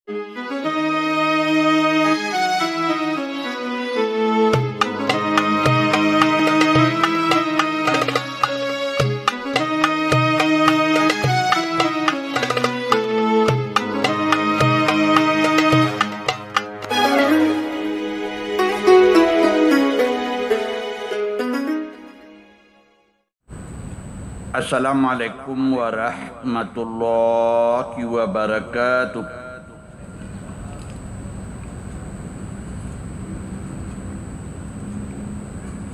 Assalamualaikum warahmatullahi wabarakatuh.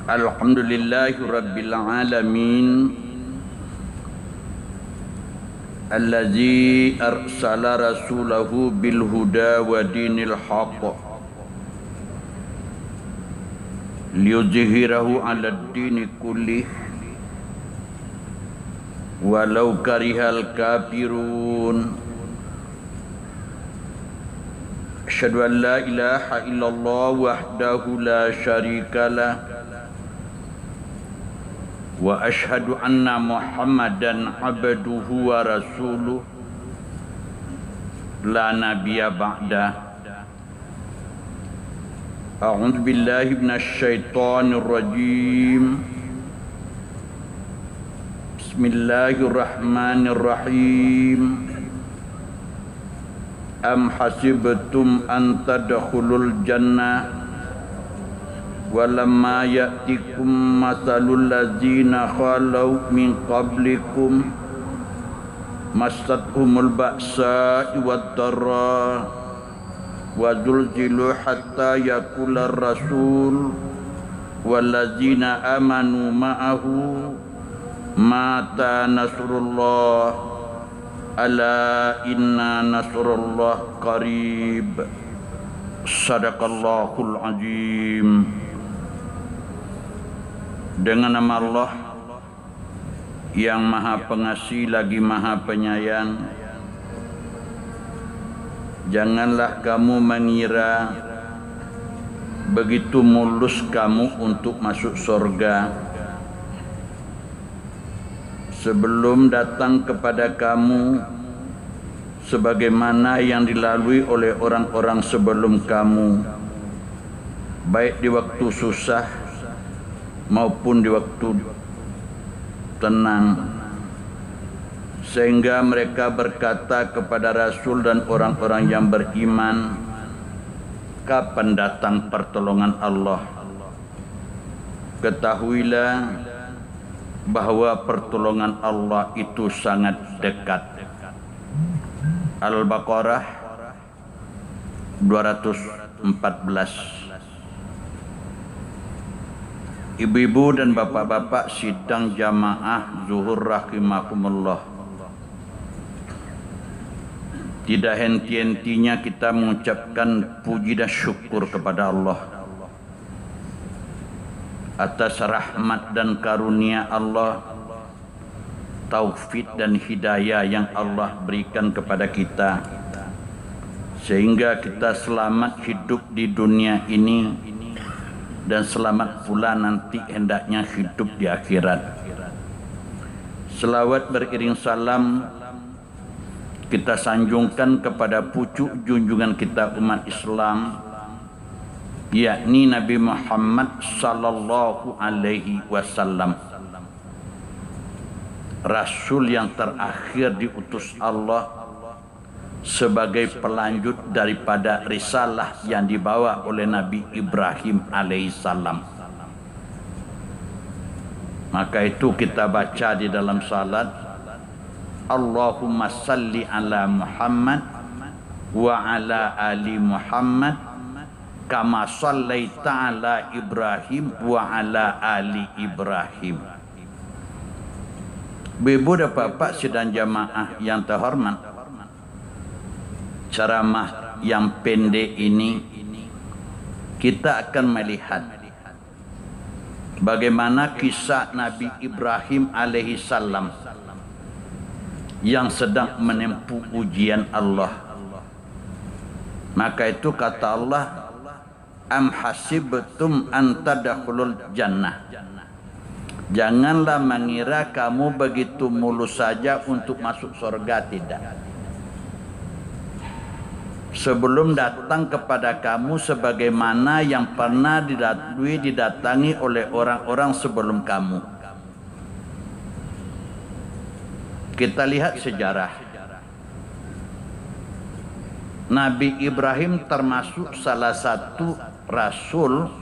Alhamdulillahi rabbil alamin, allazi arsala rasulahu bil huda wa dinil haqq liyuzhirahu 'alad dini kullih walau karihal kafirun. Asyhadu an la ilaha illallah wahdahu la syarikalah wa asyhadu anna Muhammadan abduhu wa rasuluh la nabiyya ba'da. A'udzu billahi minasy syaithanir rajim. Bismillahirrahmanirrahim. Am hasibtum an tadkhulul jannah walamma ya'tikum mathalul ladzina khalau min qablikum massathumul ba'sa wad dharra wa zulzilu hatta yaqular rasul walladzina amanu ma'ahu mata nasrullah ala inna nasrullah qarib. Sadaqallahul azim. Dengan nama Allah yang maha pengasih lagi maha penyayang, janganlah kamu mengira begitu mulus kamu untuk masuk surga sebelum datang kepada kamu sebagaimana yang dilalui oleh orang-orang sebelum kamu, baik di waktu susah maupun di waktu tenang, sehingga mereka berkata kepada Rasul dan orang-orang yang beriman, kapan datang pertolongan Allah? Ketahuilah bahwa pertolongan Allah itu sangat dekat. Al-Baqarah 214. Ibu-ibu dan bapak-bapak sidang jamaah zuhur rahimakumullah, tidak henti-hentinya kita mengucapkan puji dan syukur kepada Allah atas rahmat dan karunia Allah, taufik dan hidayah yang Allah berikan kepada kita, sehingga kita selamat hidup di dunia ini dan selamat pula nanti hendaknya hidup di akhirat. Selawat beriring salam kita sanjungkan kepada pucuk junjungan kita umat Islam, yakni Nabi Muhammad sallallahu alaihi wasallam, Rasul yang terakhir diutus Allah sebagai pelanjut daripada risalah yang dibawa oleh Nabi Ibrahim alaihissalam. Maka itu kita baca di dalam salat, Allahumma salli ala Muhammad wa ala ali Muhammad kama sallaita ala Ibrahim wa ala ali Ibrahim. Ibu dan bapak sidang jamaah yang terhormat, ceramah yang pendek ini kita akan melihat bagaimana kisah Nabi Ibrahim alaihissalam yang sedang menempuh ujian Allah. Maka itu kata Allah, am hasibtum an tadkhulul jannah. Janganlah mengira kamu begitu mulus saja untuk masuk surga, tidak. sebelum datang kepada kamu sebagaimana yang pernah didatangi oleh orang-orang sebelum kamu. Kita lihat sejarah. Nabi Ibrahim termasuk salah satu rasul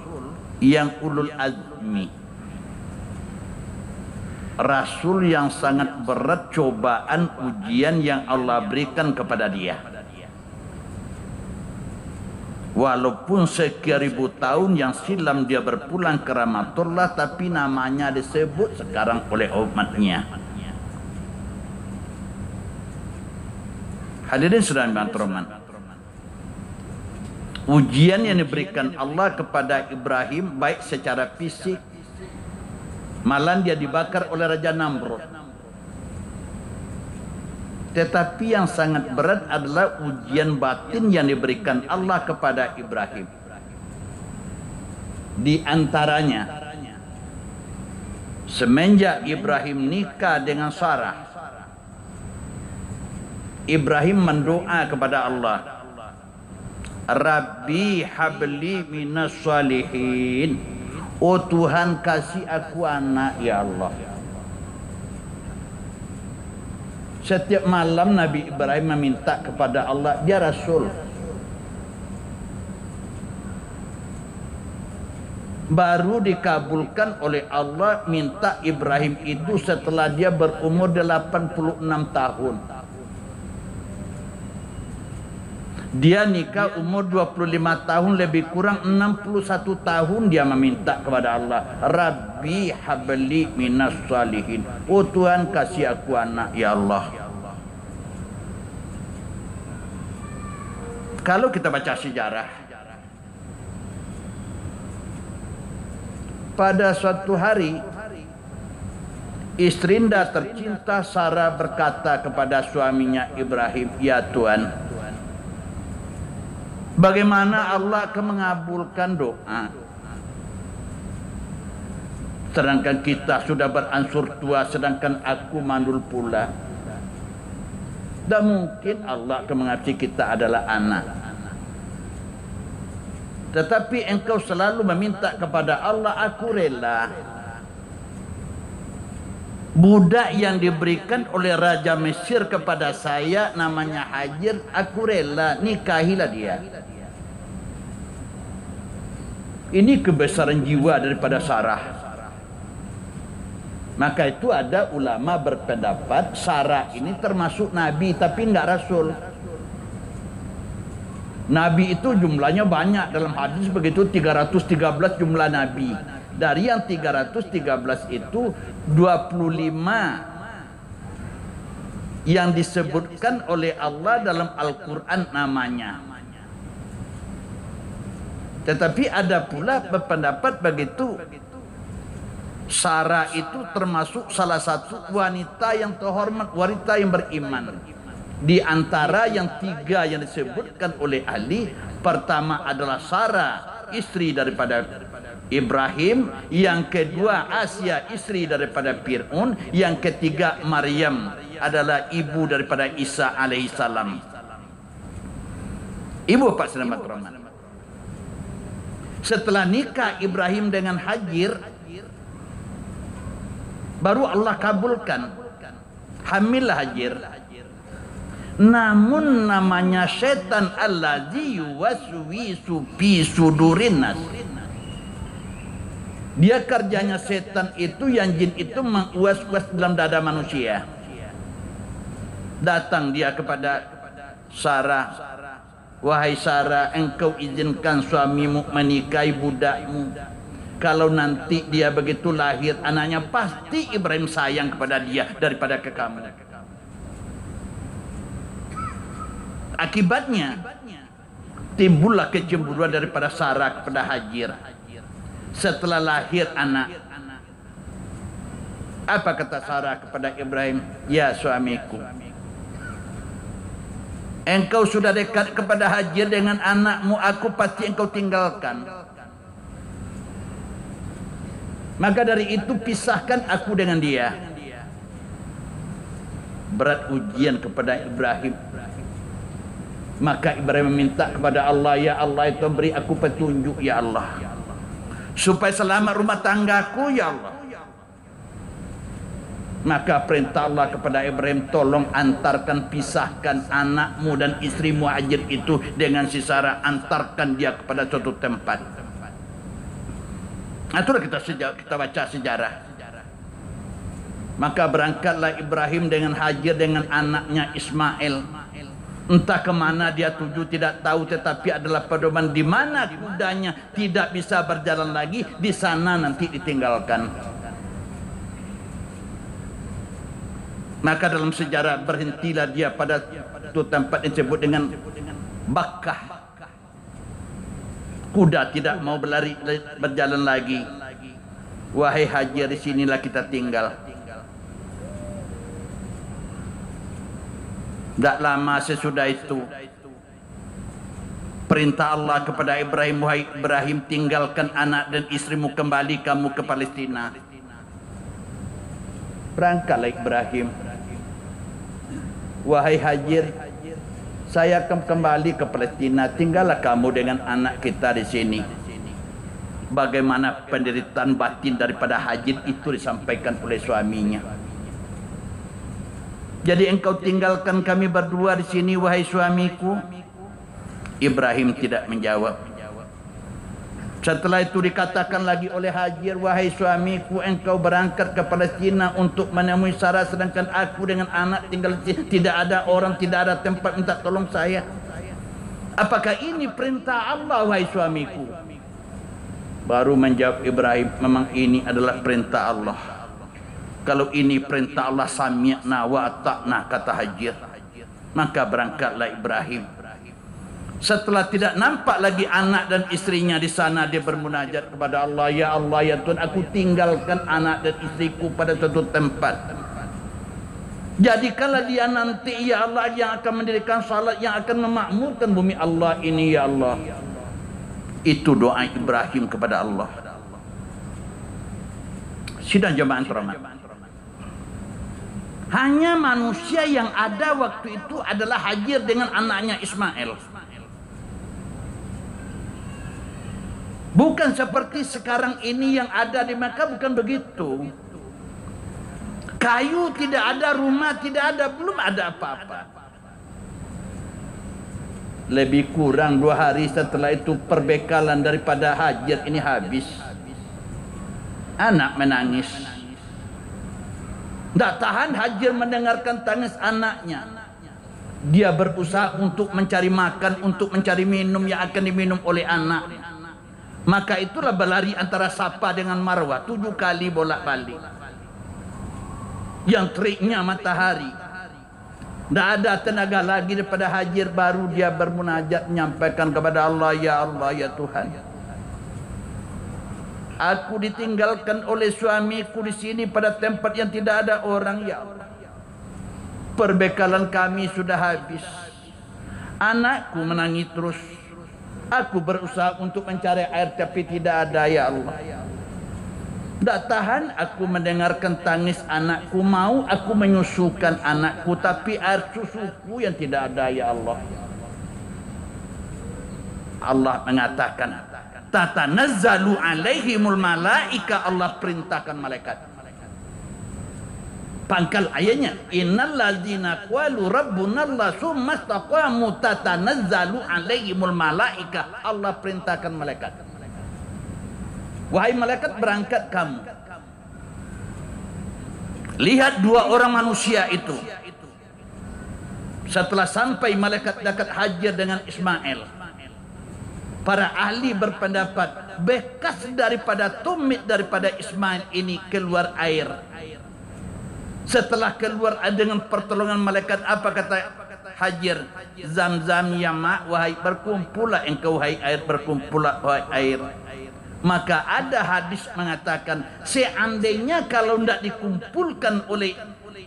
yang ulul azmi. Rasul yang sangat berat cobaan ujian yang Allah berikan kepada dia. Walaupun sekian ribu tahun yang silam dia berpulang ke rahmatullah, tapi namanya disebut sekarang oleh umatnya. Hadirin sekalian Rahman, ujian yang diberikan Allah kepada Ibrahim baik secara fisik, malah dia dibakar oleh Raja Namrud. Tetapi yang sangat berat adalah ujian batin yang diberikan Allah kepada Ibrahim. Di antaranya, semenjak Ibrahim nikah dengan Sarah, Ibrahim mendoa kepada Allah, Rabbi habli minas salihin. Oh Tuhan, kasih aku anak ya Allah. Setiap malam Nabi Ibrahim meminta kepada Allah, dia Rasul. Baru dikabulkan oleh Allah minta Ibrahim itu setelah dia berumur 86 tahun. Dia nikah umur 25 tahun, lebih kurang 61 tahun dia meminta kepada Allah, Rabbi habli minas salihin. Oh Tuhan, kasih aku anak ya Allah. Kalau kita baca sejarah, pada suatu hari istrinda tercinta Sarah berkata kepada suaminya Ibrahim, ya Tuhan, bagaimana Allah akan mengabulkan doa? Sedangkan kita sudah beransur tua, sedangkan aku mandul pula. Tak mungkin Allah akan mengasihi kita adalah anak. Tetapi engkau selalu meminta kepada Allah, aku rela. Budak yang diberikan oleh Raja Mesir kepada saya namanya Hajar, aku rela, nikahilah dia. Ini kebesaran jiwa daripada Sarah. Maka itu ada ulama berpendapat Sarah ini termasuk Nabi tapi enggak Rasul. Nabi itu jumlahnya banyak, dalam hadis begitu 313 jumlah Nabi. Dari yang 313 itu 25 yang disebutkan oleh Allah dalam Al-Quran namanya. Tetapi ada pula berpendapat begitu, Sarah itu termasuk salah satu wanita yang terhormat, wanita yang beriman. Di antara yang tiga yang disebutkan oleh ahli, pertama adalah Sarah, istri daripada Ibrahim, yang kedua Asia, istri daripada Fir'aun, yang ketiga Maryam, adalah ibu daripada Isa alaihissalam. Ibu Pak Selamat Rahman. Setelah nikah Ibrahim dengan Hajar, baru Allah kabulkan, hamillah Hajar. Namun namanya setan allazi yuwaswisu fi sudurin nas. Dia kerjanya setan itu, yang jin itu menguas-uas dalam dada manusia. Datang dia kepada Sarah, wahai Sarah, engkau izinkan suamimu menikahi budakmu. Kalau nanti dia begitu lahir anaknya, pasti Ibrahim sayang kepada dia daripada ke kamu. Akibatnya timbullah kecemburuan daripada Sarah kepada Hajar. Setelah lahir anak, apa kata Sarah kepada Ibrahim? Ya suamiku, engkau sudah dekat kepada Hajar dengan anakmu, aku pasti engkau tinggalkan. Maka dari itu pisahkan aku dengan dia. Berat ujian kepada Ibrahim. Maka Ibrahim meminta kepada Allah, ya Allah itu beri aku petunjuk ya Allah, supaya selamat rumah tanggaku ya Allah. Maka perintah Allah kepada Ibrahim, tolong antarkan, pisahkan anakmu dan istrimu Hajar itu dengan si Sarah, antarkan dia kepada suatu tempat. Itulah kita baca sejarah. Maka berangkatlah Ibrahim dengan Hajar dengan anaknya Ismail. Entah kemana dia tuju tidak tahu, tetapi adalah pedoman di mana kudanya tidak bisa berjalan lagi, di sana nanti ditinggalkan. Maka dalam sejarah berhentilah dia pada itu tempat yang disebut dengan Bakkah. Kuda tidak mau berjalan lagi. Wahai Hajar, di sinilah kita tinggal. Tak lama sesudah itu perintah Allah kepada Ibrahim, wahai Ibrahim, tinggalkan anak dan istrimu, kembali kamu ke Palestina. Berangkatlah Ibrahim. Wahai Hajar, saya akan kembali ke Palestina, tinggallah kamu dengan anak kita di sini. Bagaimana penderitaan batin daripada Hajar itu disampaikan oleh suaminya. Jadi engkau tinggalkan kami berdua di sini wahai suamiku? Ibrahim tidak menjawab. Setelah itu dikatakan lagi oleh Hajar, wahai suamiku, engkau berangkat ke Palestina untuk menemui Sarah, sedangkan aku dengan anak tinggal di sini. Tidak ada orang, tidak ada tempat minta tolong saya. Apakah ini perintah Allah wahai suamiku? Baru menjawab Ibrahim, memang ini adalah perintah Allah. Kalau ini perintah Allah, sami'na wa ata'na, kata Hajar. Maka berangkatlah Ibrahim. Setelah tidak nampak lagi anak dan istrinya di sana, dia bermunajat kepada Allah, ya Allah ya Tuhan, aku tinggalkan anak dan istriku pada suatu tempat. Jadikanlah dia nanti ya Allah yang akan mendirikan salat, yang akan memakmurkan bumi Allah ini ya Allah. Itu doa Ibrahim kepada Allah. Sidang jemaah terhormat. Hanya manusia yang ada waktu itu adalah Hajar dengan anaknya Ismail. Bukan seperti sekarang ini yang ada di Makkah, bukan begitu. Kayu tidak ada, rumah tidak ada, belum ada apa-apa. Lebih kurang 2 hari setelah itu perbekalan daripada Hajar ini habis. Anak menangis. Tak tahan Hajar mendengarkan tangis anaknya. Dia berusaha untuk mencari makan, untuk mencari minum yang akan diminum oleh anak. Maka itulah berlari antara Safa dengan Marwah 7 kali bolak-balik. Yang teriknya matahari. Tak ada tenaga lagi daripada Hajar, baru dia bermunajat menyampaikan kepada Allah, ya Allah ya Tuhan, aku ditinggalkan oleh suamiku di sini pada tempat yang tidak ada orang ya Allah. Perbekalan kami sudah habis. Anakku menangis terus. Aku berusaha untuk mencari air tapi tidak ada ya Allah. Tak tahan aku mendengarkan tangis anakku. Mau aku menyusukan anakku, tapi air susuku yang tidak ada ya Allah. Allah mengatakan, tatanazzalu alaihimul malaika, Allah perintahkan malaikat. Pangkal ayatnya, innal ladzina qalu rabbunallah tsumma istaqamu tatanazzalu alaihimul malaika, Allah perintahkan malaikat. Wahai malaikat, berangkat kamu. Lihat 2 orang manusia itu. Setelah sampai malaikat dekat Hajar dengan Ismail, para ahli berpendapat bekas daripada tumit daripada Ismail ini keluar air. Setelah keluar dengan pertolongan malaikat, apa kata Hajar? Zam-zam ya ma, wahai berkumpullah engkau wahai air, berkumpullah wahai air. Maka ada hadis mengatakan, seandainya kalau tidak dikumpulkan oleh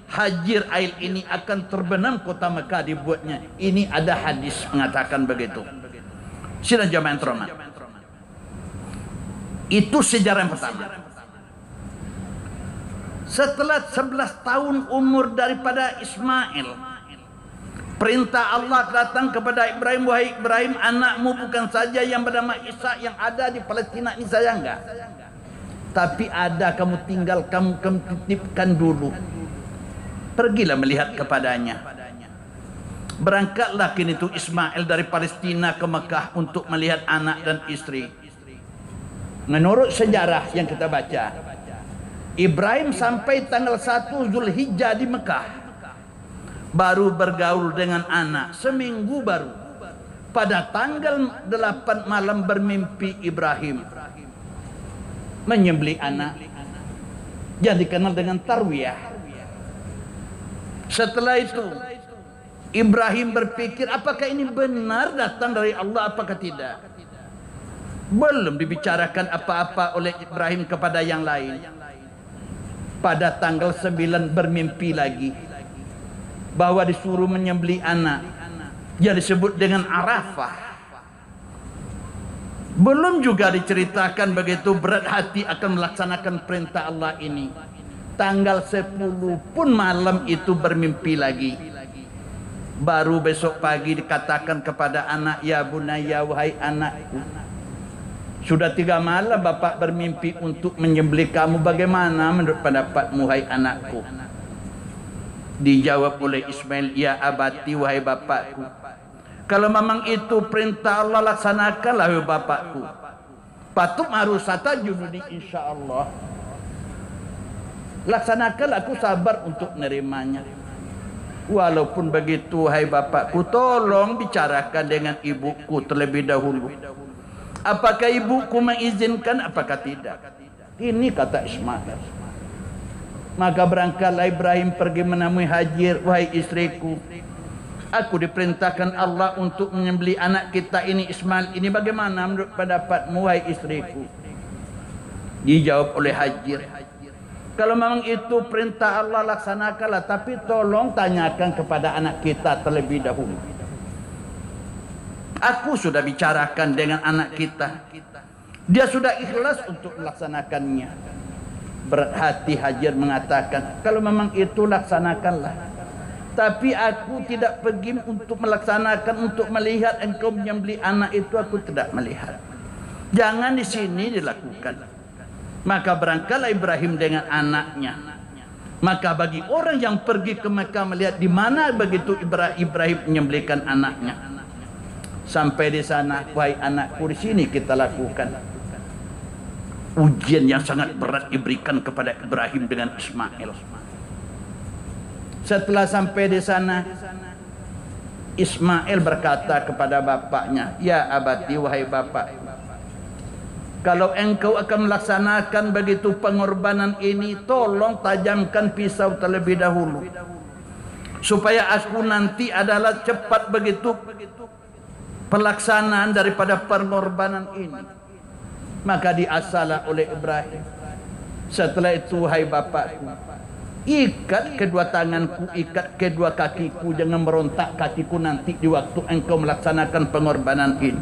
Hajar air ini akan terbenam kota Mekah dibuatnya. Ini ada hadis mengatakan begitu. Sidang jamaah terhormat. Itu sejarah yang pertama. Setelah 11 tahun umur daripada Ismail, Perintah Allah datang kepada Ibrahim, wahai Ibrahim, anakmu bukan saja yang bernama Ishak yang ada di Palestina ini saja enggak, tapi ada kamu tinggal, kamu titipkan dulu. Pergilah melihat kepadanya. Berangkatlah kini itu Ismail dari Palestina ke Mekah untuk melihat anak dan istri. Menurut sejarah yang kita baca, Ibrahim sampai tanggal 1 Zulhijjah di Mekah, baru bergaul dengan anak seminggu baru. Pada tanggal 8 malam bermimpi Ibrahim menyembelih anak yang dikenal dengan tarwiyah. Setelah itu Ibrahim berpikir, apakah ini benar datang dari Allah apakah tidak? Belum dibicarakan apa-apa oleh Ibrahim kepada yang lain. Pada tanggal 9 bermimpi lagi bahwa disuruh menyembelih anak yang disebut dengan Arafah. Belum juga diceritakan begitu berat hati akan melaksanakan perintah Allah ini. Tanggal 10 pun malam itu bermimpi lagi. Baru besok pagi dikatakan kepada anak, ya bunayya, wahai anakku, sudah 3 malam bapak bermimpi untuk menyembelih kamu. Bagaimana menurut pendapatmu, wahai anakku? Dijawab oleh Ismail, ya abati, wahai bapakku, kalau memang itu perintah Allah, laksanakanlah wahai bapakku. Patum harus satajuduni, insyaallah. Laksanakanlah, aku sabar untuk menerimanya. Walaupun begitu, wahai bapakku, tolong bicarakan dengan ibuku terlebih dahulu. Apakah ibuku mengizinkan, apakah tidak? Ini kata Ismail. Maka berangkatlah Ibrahim pergi menemui Hajar, wahai istriku, aku diperintahkan Allah untuk menyembelih anak kita ini Ismail ini. Bagaimana menurut pendapatmu, wahai istriku? Dijawab oleh Hajar, kalau memang itu perintah Allah, laksanakanlah, tapi tolong tanyakan kepada anak kita terlebih dahulu. Aku sudah bicarakan dengan anak kita, dia sudah ikhlas untuk melaksanakannya. Berat hati Hajar mengatakan, kalau memang itu laksanakanlah, tapi aku tidak pergi untuk melaksanakan, untuk melihat engkau menyembelih anak itu, aku tidak melihat. Jangan di sini dilakukan. Maka berangkatlah Ibrahim dengan anaknya. Maka bagi orang yang pergi ke Mekah melihat di mana begitu Ibrahim menyembelihkan anaknya, sampai di sana, wahai anakku, di sini kita lakukan. Ujian yang sangat berat diberikan kepada Ibrahim dengan Ismail. Setelah sampai di sana, Ismail berkata kepada bapaknya, ya abati, wahai bapak, kalau engkau akan melaksanakan begitu pengorbanan ini, tolong tajamkan pisau terlebih dahulu, supaya aku nanti adalah cepat begitu pelaksanaan daripada pengorbanan ini. Maka diasalah oleh Ibrahim. Setelah itu, hai bapakku, ikat kedua tanganku, ikat kedua kakiku, jangan merontak kakiku nanti di waktu engkau melaksanakan pengorbanan ini.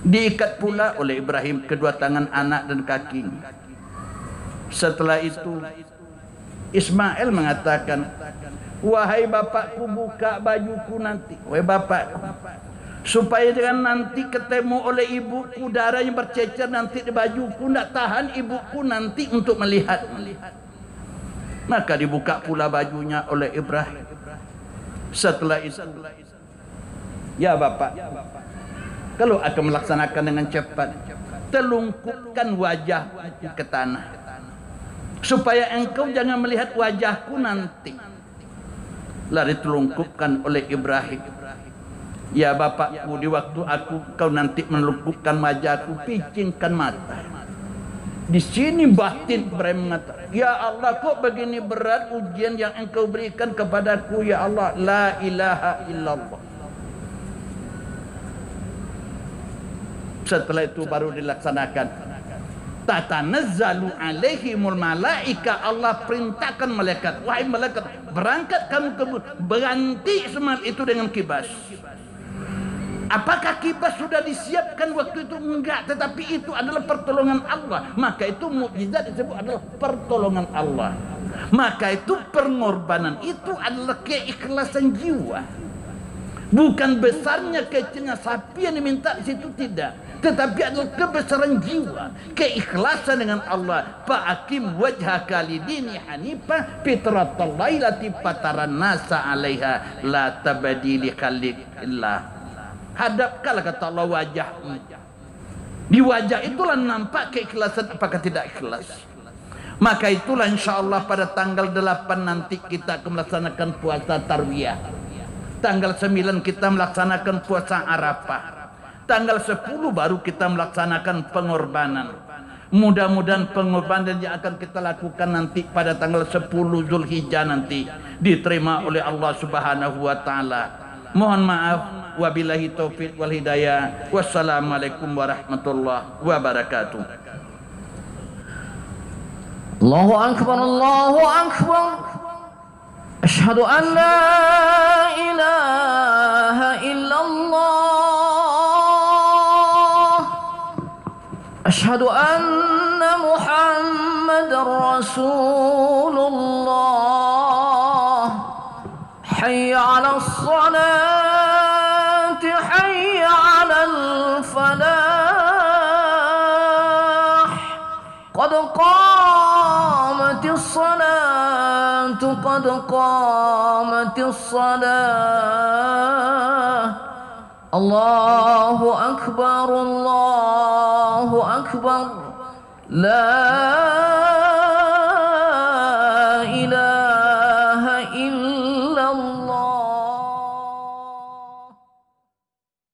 Diikat pula oleh Ibrahim kedua tangan anak dan kakinya. Setelah itu Ismail mengatakan, wahai bapakku, buka bajuku nanti, wahai bapakku, supaya jangan nanti ketemu oleh ibuku darah yang bercecer nanti di bajuku, tidak tahan ibuku nanti untuk melihat. Maka dibuka pula bajunya oleh Ibrahim. Setelah itu, ya bapak, kalau akan melaksanakan dengan cepat, telungkupkan wajahku ke tanah, supaya engkau jangan melihat wajahku nanti. Lalu telungkupkan oleh Ibrahim. Ya bapakku, di waktu kau nanti melungkupkan wajahku, picingkan mata. Di sini batin Ibrahim mengatakan, ya Allah, kok begini berat ujian yang engkau berikan kepadaku, ya Allah. La ilaha illallah. Setelah itu baru dilaksanakan. Tatanazzalu alaihimul malaika, Allah perintahkan malaikat, wahai malaikat, berangkat kamu ke berganti Ismail itu dengan kibas. Apakah kibas sudah disiapkan waktu itu? Enggak, tetapi itu adalah pertolongan Allah. Maka itu mukjizat disebut adalah pertolongan Allah. Maka itu pengorbanan itu adalah keikhlasan jiwa. Bukan besarnya kecilnya sapi yang diminta di situ, tidak. Tetapi adalah kebesaran jiwa, keikhlasan dengan Allah. Fa'akim wajhaka lidini hanifah fitratallahi lati fataran nasa 'alaiha la tabdila li khalqillah. Hadapkanlah, kata Allah, wajahmu. Di wajah itulah nampak keikhlasan apakah tidak ikhlas. Maka itulah insyaallah pada tanggal 8 nanti kita akan melaksanakan puasa tarwiyah. Tanggal 9 kita melaksanakan puasa Arafah. Tanggal 10 baru kita melaksanakan pengorbanan. Mudah-mudahan pengorbanan yang akan kita lakukan nanti pada tanggal 10 Zulhijjah nanti diterima oleh Allah Subhanahu wa taala. Mohon maaf, wabillahi taufik wal hidayah. Wassalamualaikum warahmatullahi wabarakatuh. Allahu akbar, Allahu akbar. Asyhadu an la ilaha illallah. Asyhadu anna Muhammadar Rasulullah. Hayya 'alas salati, hayya 'alal falah. Qad qamatis salatu, qad qamatis salah. Allahu akbar, Allahu akbar. La